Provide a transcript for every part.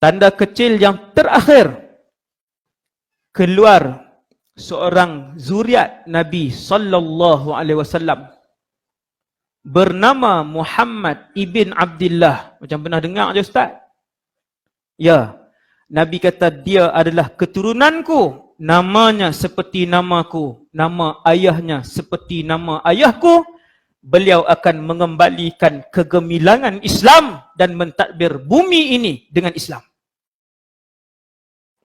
tanda kecil yang terakhir, keluar seorang zuriat Nabi sallallahu alaihi wasallam bernama Muhammad ibn Abdullah. Macam pernah dengar je Ustaz? Ya. Nabi kata dia adalah keturunanku, namanya seperti namaku, nama ayahnya seperti nama ayahku. Beliau akan mengembalikan kegemilangan Islam dan mentadbir bumi ini dengan Islam.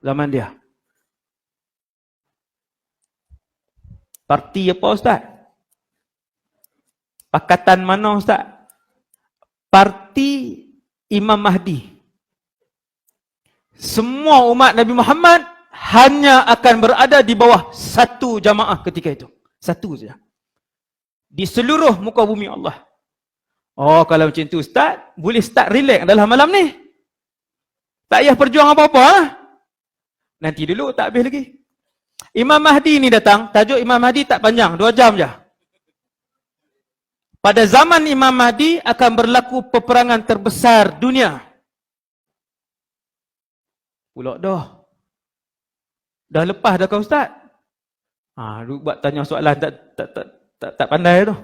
Zaman dia. Parti apa Ustaz? Pakatan mana Ustaz? Parti Imam Mahdi. Semua umat Nabi Muhammad hanya akan berada di bawah satu jamaah ketika itu. Satu saja. Di seluruh muka bumi Allah. Oh, kalau macam tu Ustaz, boleh start relax dalam malam ni. Tak payah perjuang apa-apa. Ha? Nanti dulu, tak habis lagi. Imam Mahdi ni datang, tajuk Imam Mahdi tak panjang, 2 jam je. Pada zaman Imam Mahdi akan berlaku peperangan terbesar dunia. Pulak dah. Dah lepas dah kau Ustaz? Lu buat tanya soalan tak pandai tu.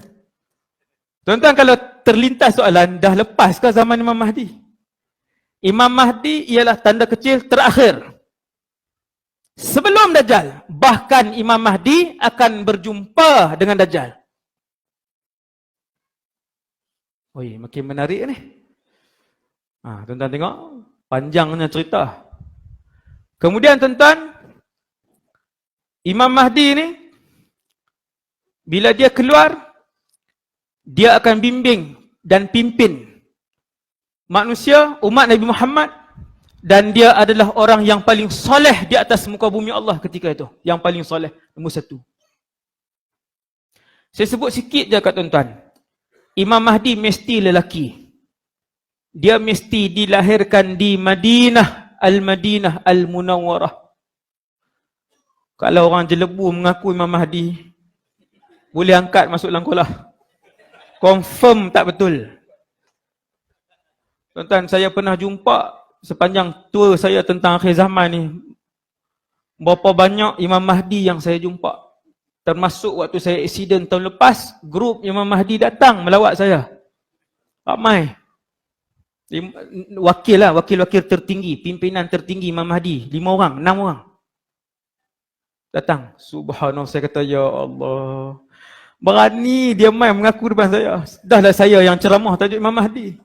Tuan-tuan, kalau terlintas soalan, dah lepas ke zaman Imam Mahdi? Imam Mahdi ialah tanda kecil terakhir. Sebelum Dajjal, bahkan Imam Mahdi akan berjumpa dengan Dajjal. Oi, makin menarik ni. Tuan-tuan tengok, panjangnya cerita. Kemudian tuan-tuan, Imam Mahdi ni, bila dia keluar, dia akan bimbing dan pimpin manusia, umat Nabi Muhammad, dan dia adalah orang yang paling soleh di atas muka bumi Allah ketika itu. Yang paling soleh, nombor 1. Saya sebut sikit je kat tuan-tuan. Imam Mahdi mesti lelaki. Dia mesti dilahirkan di Madinah, Al-Madinah Al-Munawwarah. Kalau orang Jelebu mengaku Imam Mahdi, boleh angkat masuk dalam kolah. Confirm tak betul. Tuan-tuan, saya pernah jumpa sepanjang tour saya tentang akhir zaman ni. Berapa banyak Imam Mahdi yang saya jumpa. Termasuk waktu saya accident tahun lepas, grup Imam Mahdi datang melawat saya. Ramai. Wakil lah, wakil-wakil tertinggi, pimpinan tertinggi Imam Mahdi. 5 orang, 6 orang. Datang. Subhanallah, saya kata, ya Allah. Berani dia main mengaku depan saya. Dahlah saya yang ceramah tajuk Imam Mahdi.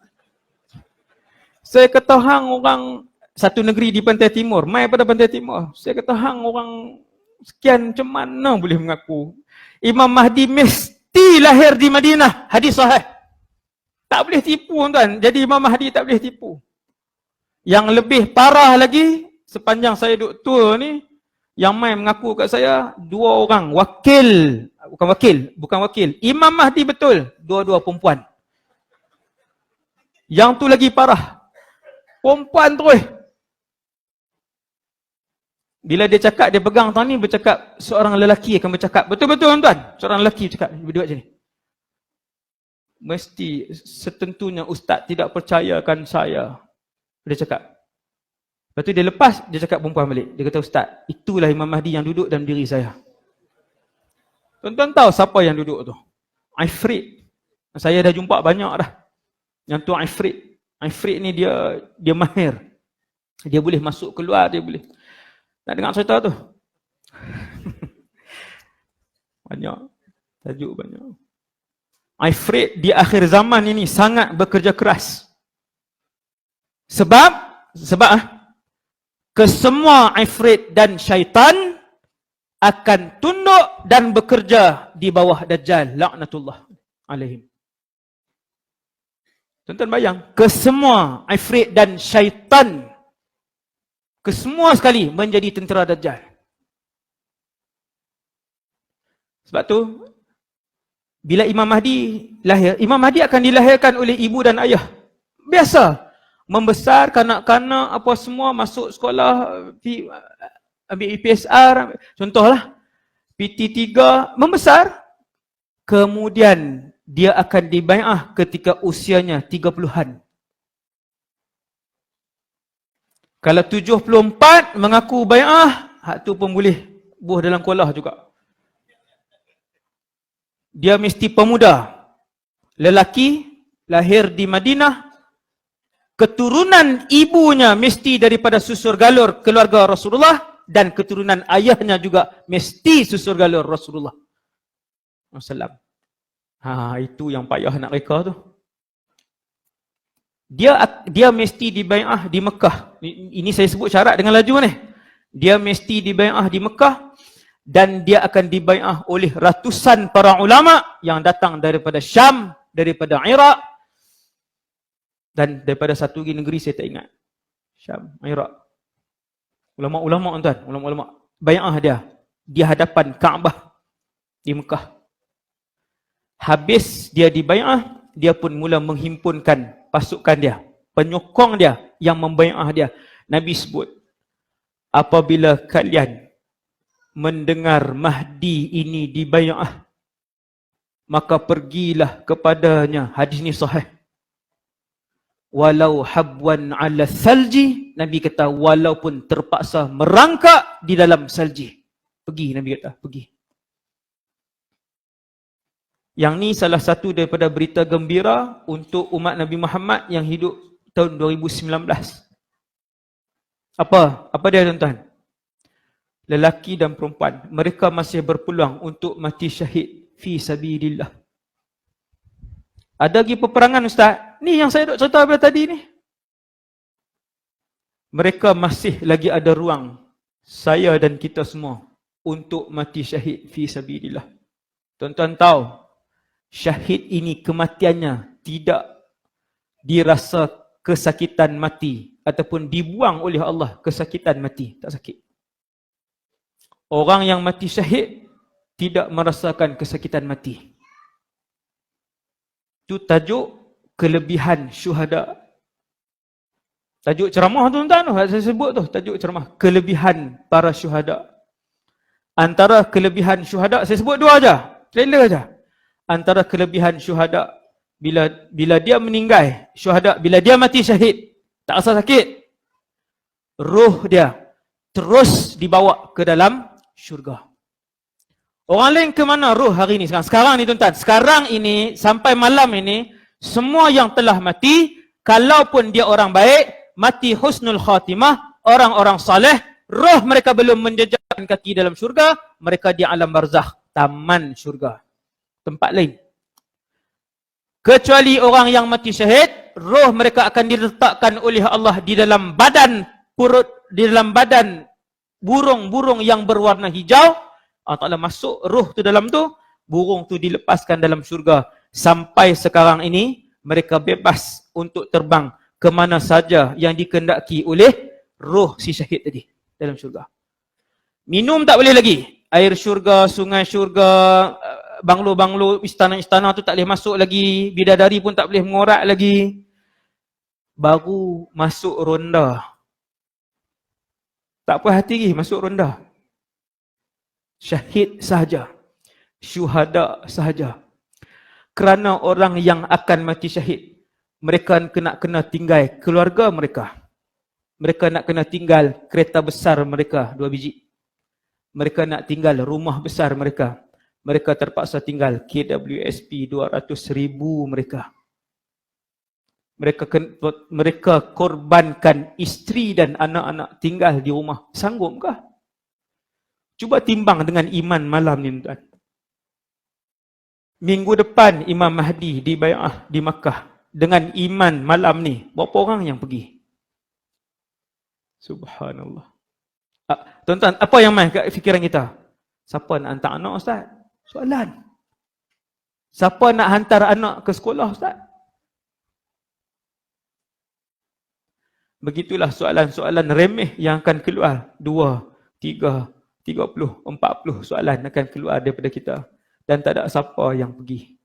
Saya kata hang orang satu negeri di pantai timur, mai pada pantai timur. Saya kata hang orang sekian, macam mana boleh mengaku Imam Mahdi mesti lahir di Madinah. Hadis sahih. Tak boleh tipu tuan. Jadi Imam Mahdi tak boleh tipu. Yang lebih parah lagi, sepanjang saya duduk tour ni, yang mai mengaku kat saya 2 orang wakil, bukan wakil. Imam Mahdi betul, 2 perempuan. Yang tu lagi parah. Perempuan terus. Bila dia cakap, dia pegang tangan ni, bercakap, seorang lelaki akan bercakap. Betul-betul tuan-tuan. Seorang lelaki bercakap, berdua macam ni. Mesti setentunya ustaz tidak percayakan saya. Dia cakap. Lepas tu dia lepas, dia cakap perempuan balik. Dia kata, ustaz, itulah Imam Mahdi yang duduk dalam diri saya. Tuan-tuan tahu siapa yang duduk tu? Ifrit. Saya dah jumpa banyak dah. Yang tu Ifrit. Ifrit ni dia mahir. Dia boleh masuk keluar, dia boleh. Nak dengar cerita tu? Banyak. Tajuk banyak. Ifrit di akhir zaman ini sangat bekerja keras. Sebab kesemua Ifrit dan syaitan akan tunduk dan bekerja di bawah Dajjal. Laknatullah alaihim. Tuan-tuan bayang, kesemua Ifrit dan syaitan, kesemua sekali menjadi tentera Dajjal. Sebab tu, bila Imam Mahdi lahir, Imam Mahdi akan dilahirkan oleh ibu dan ayah. Biasa. Membesar, kanak-kanak, apa semua, masuk sekolah, ambil IPSR, contohlah, PT3, membesar. Kemudian, dia akan dibai'ah ketika usianya 30-an. Kalau 74 mengaku bai'ah, hak tu pun boleh buh dalam kuala juga. Dia mesti pemuda, lelaki, lahir di Madinah, keturunan ibunya mesti daripada susur galur keluarga Rasulullah, dan keturunan ayahnya juga mesti susur galur Rasulullah SAW. Itu yang payah nak reka tu. Dia mesti dibai'ah di Mekah. Ini saya sebut syarat dengan laju ni. Dia mesti dibai'ah di Mekah, dan dia akan dibai'ah oleh ratusan para ulama yang datang daripada Syam, daripada Iraq, dan daripada satu lagi negeri saya tak ingat. Syam, Iraq. Ulama-ulama tuan, ulama-ulama bai'ah dia di hadapan Kaabah di Mekah. Habis dia dibai'ah, dia pun mula menghimpunkan pasukan dia, penyokong dia yang membai'ah dia. Nabi sebut, apabila kalian mendengar Mahdi ini dibai'ah, maka pergilah kepadanya. Hadis ni sahih. Walau habwan ala salji, Nabi kata walaupun terpaksa merangkak di dalam salji. Pergi, Nabi kata, pergi. Yang ni salah satu daripada berita gembira untuk umat Nabi Muhammad yang hidup tahun 2019. Apa dia tuan-tuan? Lelaki dan perempuan, mereka masih berpeluang untuk mati syahid fi sabilillah. Ada lagi peperangan Ustaz? Ni yang saya duk cerita pada tadi ni. Mereka masih lagi ada ruang, saya dan kita semua, untuk mati syahid fi sabilillah. Tuan-tuan tahu, syahid ini kematiannya tidak dirasa kesakitan mati ataupun dibuang oleh Allah kesakitan mati, tak sakit. Orang yang mati syahid tidak merasakan kesakitan mati. Itu tajuk kelebihan syuhada. Tajuk ceramah tu tuan-tuan, saya sebut tu, tajuk ceramah kelebihan para syuhada. Antara kelebihan syuhada, saya sebut dua aja, trailer aja. Antara kelebihan syuhada, bila dia meninggal, syuhada, bila dia mati syahid, tak rasa sakit, roh dia terus dibawa ke dalam syurga. Orang lain ke mana roh hari ini sekarang? Sekarang ni tuan-tuan, sekarang ini sampai malam ini, semua yang telah mati, kalaupun dia orang baik, mati husnul khatimah, orang-orang saleh, roh mereka belum menjejakkan kaki dalam syurga, mereka di alam barzakh, taman syurga, tempat lain. Kecuali orang yang mati syahid, roh mereka akan diletakkan oleh Allah di dalam badan perut, di dalam badan burung-burung yang berwarna hijau. Allah Ta'ala masuk roh tu dalam tu, burung tu dilepaskan dalam syurga. Sampai sekarang ini, mereka bebas untuk terbang ke mana saja yang dikehendaki oleh roh si syahid tadi dalam syurga. Minum tak boleh lagi. Air syurga, sungai syurga, banglo-banglo, istana-istana tu tak boleh masuk lagi. Bidadari pun tak boleh mengorak lagi. Baru masuk ronda. Tak puas hati lagi masuk ronda. Syahid sahaja, syuhada sahaja. Kerana orang yang akan mati syahid, mereka kena tinggal keluarga mereka. Mereka nak kena tinggal kereta besar mereka 2 biji. Mereka nak tinggal rumah besar mereka. Mereka terpaksa tinggal KWSP 200,000 mereka. Mereka korbankan isteri dan anak-anak tinggal di rumah. Sanggupkah? Cuba timbang dengan iman malam ni tuan. Minggu depan Imam Mahdi dibai'ah di Makkah. Dengan iman malam ni, berapa orang yang pergi? Subhanallah. Tuan-tuan, apa yang main kat fikiran kita? Siapa nak hantar anak Ustaz? Soalan. Siapa nak hantar anak ke sekolah Ustaz? Begitulah soalan-soalan remeh yang akan keluar. 2, 3, 30, 40 soalan akan keluar daripada kita. Dan tak ada siapa yang pergi.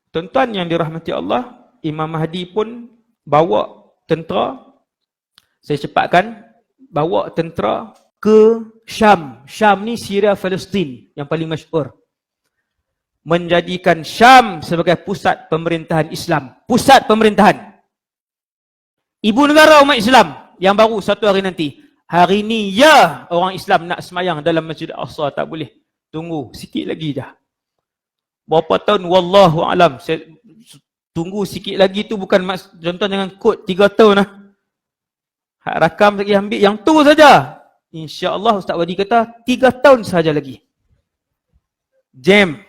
Tuan-tuan yang dirahmati Allah, Imam Mahdi pun bawa tentera. Saya cepatkan. Bawa tentera ke Syam. Syam ni Syria Palestin yang paling masyhur. Menjadikan Syam sebagai pusat pemerintahan Islam. Pusat pemerintahan. Ibu negara umat Islam yang baru satu hari nanti. Hari ni ya orang Islam nak semayang dalam Masjid Al-Aqsa tak boleh. Tunggu sikit lagi dah. Berapa tahun wallahu alam. Saya tunggu sikit lagi tu bukan contoh dengan kod 3 tahun lah. Hak rakam lagi ambil yang tu saja. InsyaAllah Ustaz Wadi kata 3 tahun saja lagi. Jam.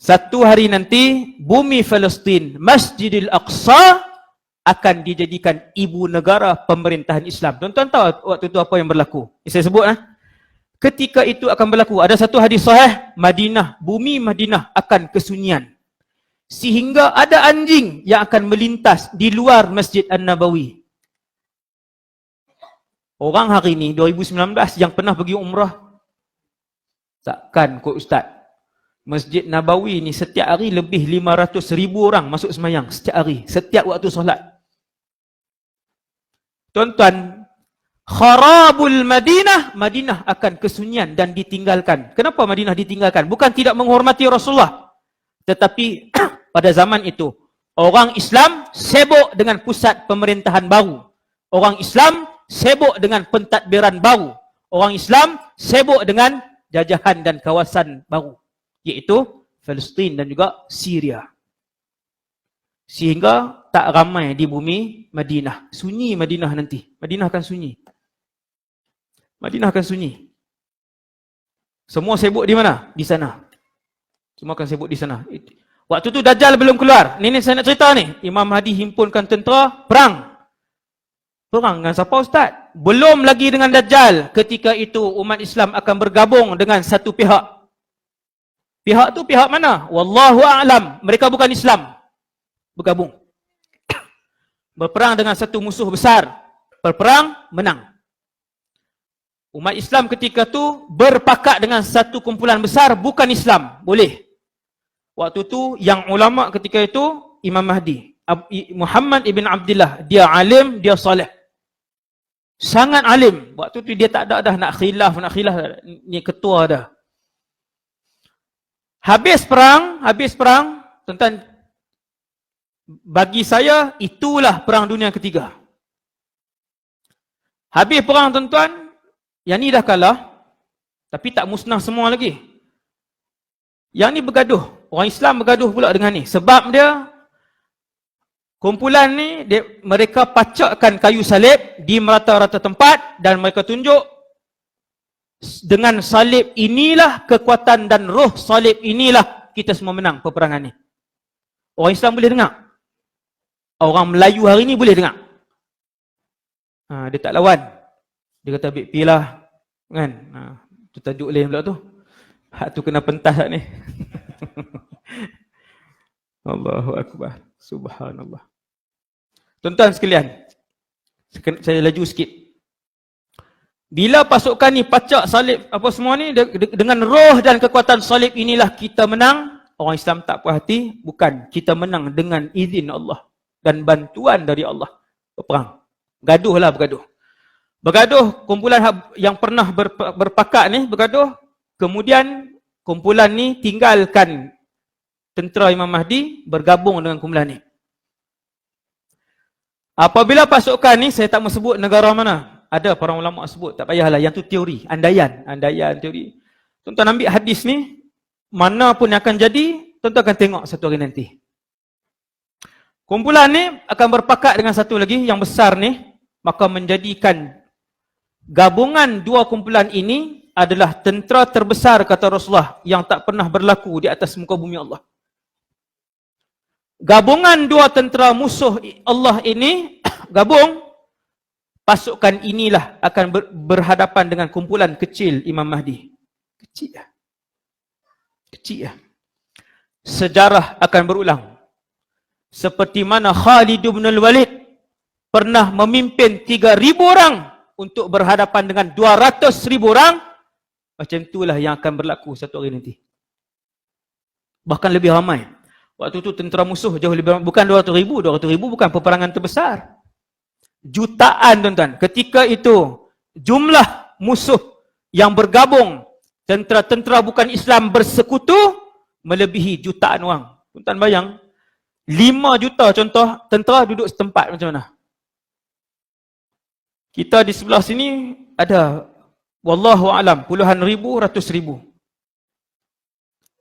Satu hari nanti bumi Palestin, Masjidil Aqsa akan dijadikan ibu negara pemerintahan Islam. Tuan-tuan tahu waktu itu apa yang berlaku? Saya sebut ketika itu akan berlaku. Ada satu hadis sahih, Madinah, bumi Madinah akan kesunyian. Sehingga ada anjing yang akan melintas di luar Masjid An-Nabawi. Orang hari ini 2019 yang pernah pergi umrah, takkan kot Ustaz. Masjid Nabawi ni setiap hari lebih 500,000 orang masuk semayang setiap hari, setiap waktu solat. Tuan-tuan, kharabul Madinah, Madinah akan kesunyian dan ditinggalkan. Kenapa Madinah ditinggalkan? Bukan tidak menghormati Rasulullah, tetapi pada zaman itu orang Islam sibuk dengan pusat pemerintahan baru. Orang Islam sibuk dengan pentadbiran baru. Orang Islam sibuk dengan jajahan dan kawasan baru, iaitu Palestin dan juga Syria. Sehingga tak ramai di bumi Madinah. Sunyi Madinah nanti. Madinah akan sunyi. Madinah akan sunyi. Semua sibuk di mana? Di sana. Semua akan sibuk di sana. Waktu tu Dajjal belum keluar. Ini saya nak cerita ni. Imam Mahdi himpunkan tentera, perang. Perang dengan siapa Ustaz? Belum lagi dengan Dajjal. Ketika itu umat Islam akan bergabung dengan satu pihak. Pihak tu pihak mana? Wallahu a'lam. Mereka bukan Islam. Bergabung. Berperang dengan satu musuh besar. Berperang, menang. Umat Islam ketika tu berpakat dengan satu kumpulan besar bukan Islam. Boleh. Waktu tu yang ulama ketika itu Imam Mahdi. Muhammad ibn Abdullah. Dia alim, dia soleh. Sangat alim. Waktu tu dia tak ada dah nak khilaf. Ni ketua dah. Habis perang, tuan-tuan, bagi saya itulah perang dunia ketiga. Habis perang tuan-tuan, yang ni dah kalah, tapi tak musnah semua lagi. Yang ni bergaduh, orang Islam bergaduh pula dengan ni. Sebab dia, kumpulan ni, mereka pacakkan kayu salib di merata-rata tempat dan mereka tunjuk dengan salib inilah kekuatan dan roh salib inilah kita semua menang peperangan ni. Orang Islam boleh dengar. Orang Melayu hari ni boleh dengar. Dia tak lawan. Dia kata ambil pilah. Kan? Tu tajuk lain pula tu. Hak tu kena pentas ni. Allahu Akbar. Subhanallah. Tuan-tuan sekalian. Saya laju sikit. Bila pasukan ni pacak salib apa semua ni, dengan roh dan kekuatan salib inilah kita menang. Orang Islam tak puas hati. Bukan. Kita menang dengan izin Allah dan bantuan dari Allah. Berperang. Bergaduh. Bergaduh, kumpulan yang pernah berpakat ni bergaduh. Kemudian kumpulan ni tinggalkan tentera Imam Mahdi, bergabung dengan kumpulan ni. Apabila pasukan ni, saya tak mau sebut negara mana. Ada para ulama sebut, tak payahlah. Yang tu teori, andaian teori. Tuan-tuan ambil hadis ni, mana pun yang akan jadi, tuan-tuan akan tengok satu hari nanti. Kumpulan ni akan berpakat dengan satu lagi yang besar ni, maka menjadikan gabungan dua kumpulan ini adalah tentera terbesar kata Rasulullah yang tak pernah berlaku di atas muka bumi Allah. Gabungan dua tentera musuh Allah ini gabung, pasukan inilah akan berhadapan dengan kumpulan kecil Imam Mahdi. Kecil ya. Sejarah akan berulang. Seperti mana Khalid bin Walid pernah memimpin 3,000 orang untuk berhadapan dengan 200,000 orang, macam itulah yang akan berlaku satu hari nanti. Bahkan lebih ramai. Waktu itu tentera musuh jauh lebih ramai. Bukan 200,000. 200,000 bukan peperangan terbesar. Jutaan tuan-tuan. Ketika itu jumlah musuh yang bergabung, tentera-tentera bukan Islam bersekutu, melebihi jutaan orang. Tuan-tuan bayang, 5 juta contoh tentera duduk setempat macam mana? Kita di sebelah sini ada wallahu alam puluhan ribu, ratus ribu.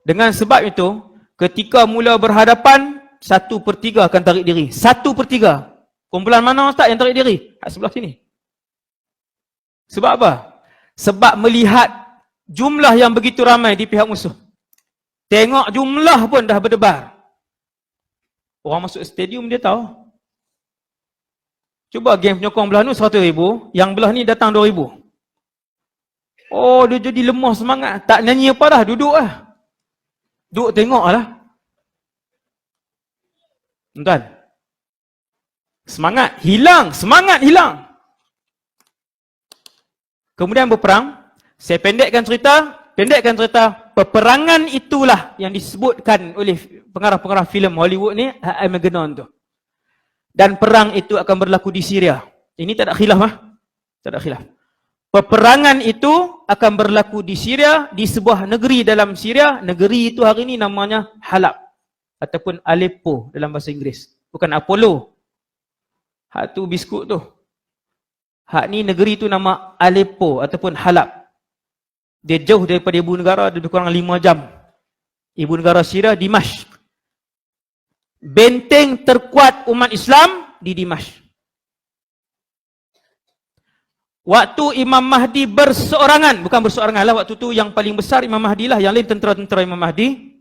Dengan sebab itu, ketika mula berhadapan, 1/3 akan tarik diri. 1/3. Kumpulan mana ustaz yang tarik diri? Kat sebelah sini. Sebab apa? Sebab melihat jumlah yang begitu ramai di pihak musuh. Tengok jumlah pun dah berdebar. Orang masuk stadium dia tahu. Cuba geng penyokong belah ni 100 ribu, yang belah ni datang 2 ribu. Oh, dia jadi lemah semangat. Tak nyanyi apa dah, duduk lah. Duduk tengok lah. Tuan, semangat hilang. Kemudian berperang. Saya pendekkan cerita. Peperangan itulah yang disebutkan oleh pengarah-pengarah filem Hollywood ni, Armageddon tu. Dan perang itu akan berlaku di Syria. Ini tak ada khilaf Tak ada khilaf. Peperangan itu akan berlaku di Syria, di sebuah negeri dalam Syria. Negeri itu hari ini namanya Halab ataupun Aleppo dalam bahasa Inggeris. Bukan Apollo. Hak tu biskut tu. Hak ni negeri tu nama Aleppo ataupun Halab. Dia jauh daripada ibu negara, lebih kurang 5 jam. Ibu negara Syria, Dimashq. Benteng terkuat umat Islam di Dimashq. Waktu Imam Mahdi berseorangan, bukan berseorangan lah, waktu tu yang paling besar Imam Mahdi lah, yang lain tentera-tentera Imam Mahdi.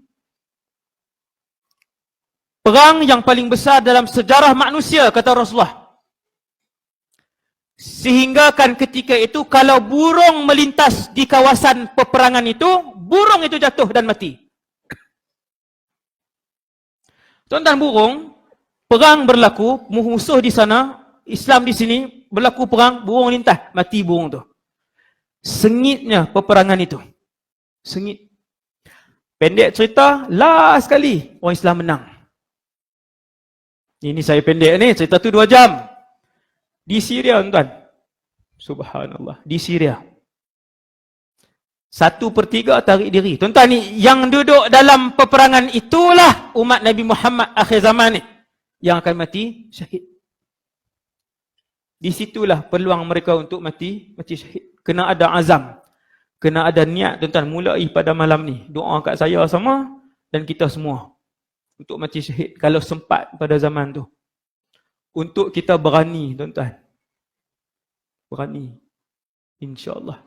Perang yang paling besar dalam sejarah manusia, kata Rasulullah. Sehingga kan ketika itu, kalau burung melintas di kawasan peperangan itu, burung itu jatuh dan mati. Tuan-tuan, burung, perang berlaku, musuh di sana, Islam di sini, berlaku perang, burung lintas, mati burung tu. Sengitnya peperangan itu. Sengit. Pendek cerita, last sekali orang Islam menang. Ini saya pendek ni, cerita tu 2 jam. Di Syria, tuan. Subhanallah, di Syria. 1/3 tarik diri. Tuan-tuan ni, yang duduk dalam peperangan itulah umat Nabi Muhammad akhir zaman ni, yang akan mati syahid. Di situlah peluang mereka untuk mati syahid. Kena ada azam. Kena ada niat, tuan-tuan. Mulai pada malam ni. Doa kat saya sama dan kita semua. Untuk mati syahid. Kalau sempat pada zaman tu. Untuk kita berani, tuan-tuan. Berani. InsyaAllah.